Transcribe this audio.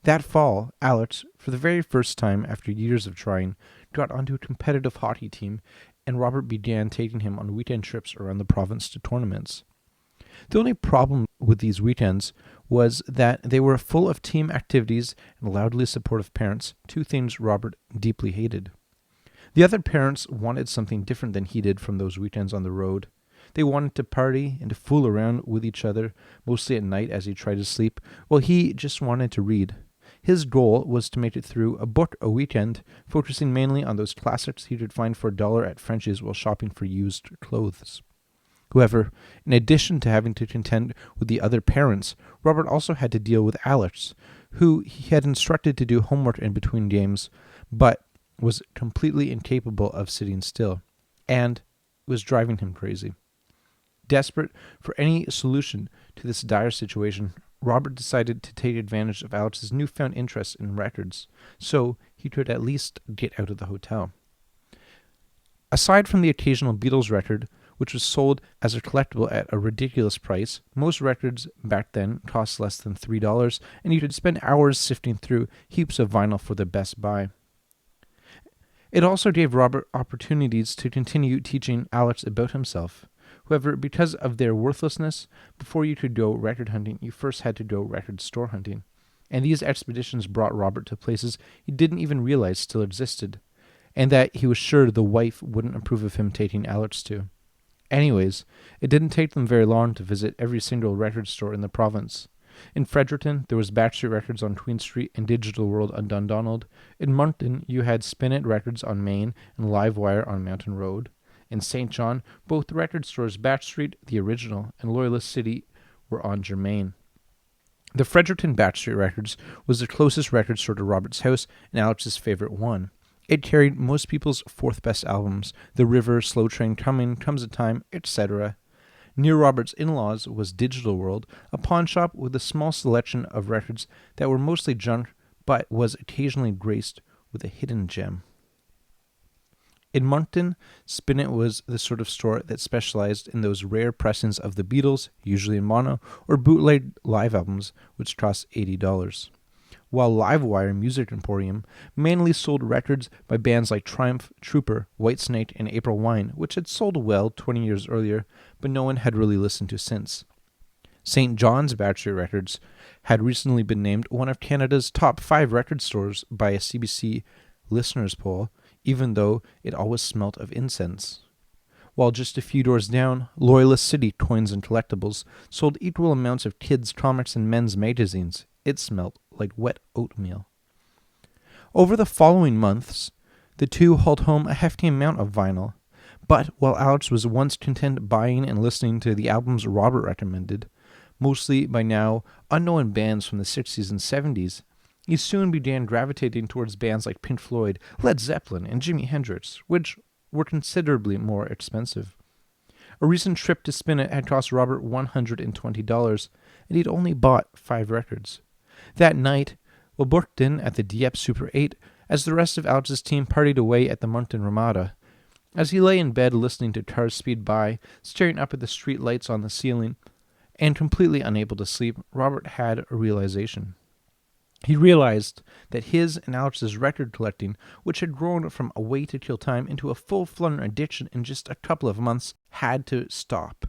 That fall, Alex, for the very first time after years of trying, got onto a competitive hockey team, and Robert began taking him on weekend trips around the province to tournaments. The only problem with these weekends was that they were full of team activities and loudly supportive parents, two things Robert deeply hated. The other parents wanted something different than he did from those weekends on the road. They wanted to party and to fool around with each other, mostly at night as he tried to sleep, while he just wanted to read. His goal was to make it through a book a weekend, focusing mainly on those classics he could find for $1 at French's while shopping for used clothes. However, in addition to having to contend with the other parents, Robert also had to deal with Alex, who he had instructed to do homework in between games, but was completely incapable of sitting still, and was driving him crazy. Desperate for any solution to this dire situation, Robert decided to take advantage of Alex's newfound interest in records, so he could at least get out of the hotel. Aside from the occasional Beatles record, which was sold as a collectible at a ridiculous price, most records back then cost less than $3, and you could spend hours sifting through heaps of vinyl for the best buy. It also gave Robert opportunities to continue teaching Alex about himself. However, because of their worthlessness, before you could go record hunting, you first had to go record store hunting. And these expeditions brought Robert to places he didn't even realize still existed, and that he was sure the wife wouldn't approve of him taking Alex to. Anyways, it didn't take them very long to visit every single record store in the province. In Fredericton, there was Backstreet Records on Queen Street and Digital World on Dundonald. In Moncton, you had Spin It Records on Main and Livewire on Mountain Road. In St. John, both record stores Backstreet, the original, and Loyalist City were on Germain. The Fredericton Backstreet Records was the closest record store to Robert's house and Alex's favorite one. It carried most people's fourth best albums, The River, Slow Train Coming, Comes a Time, etc. Near Robert's in-laws was Digital World, a pawn shop with a small selection of records that were mostly junk, but was occasionally graced with a hidden gem. In Moncton, Spin It was the sort of store that specialized in those rare pressings of the Beatles, usually in mono, or bootleg live albums, which cost $80. While Livewire Music Emporium mainly sold records by bands like Triumph, Trooper, Whitesnake, and April Wine, which had sold well 20 years earlier, but no one had really listened to since. St. John's Backstreet Records had recently been named one of Canada's top 5 record stores by a CBC listeners poll, even though it always smelt of incense. While just a few doors down, Loyalist City Coins and Collectibles sold equal amounts of kids' comics and men's magazines. It smelt like wet oatmeal. Over the following months, the two hauled home a hefty amount of vinyl, but while Alex was once content buying and listening to the albums Robert recommended, mostly by now unknown bands from the 60s and 70s, he soon began gravitating towards bands like Pink Floyd, Led Zeppelin, and Jimi Hendrix, which were considerably more expensive. A recent trip to Spin It had cost Robert $120, and he'd only bought 5 records. That night, while booked in at the Dieppe Super 8, as the rest of Alex's team partied away at the Moncton Ramada, as he lay in bed listening to cars speed by, staring up at the street lights on the ceiling, and completely unable to sleep, Robert had a realization. He realized that his and Alex's record collecting, which had grown from a way to kill time into a full-flung addiction in just a couple of months, had to stop.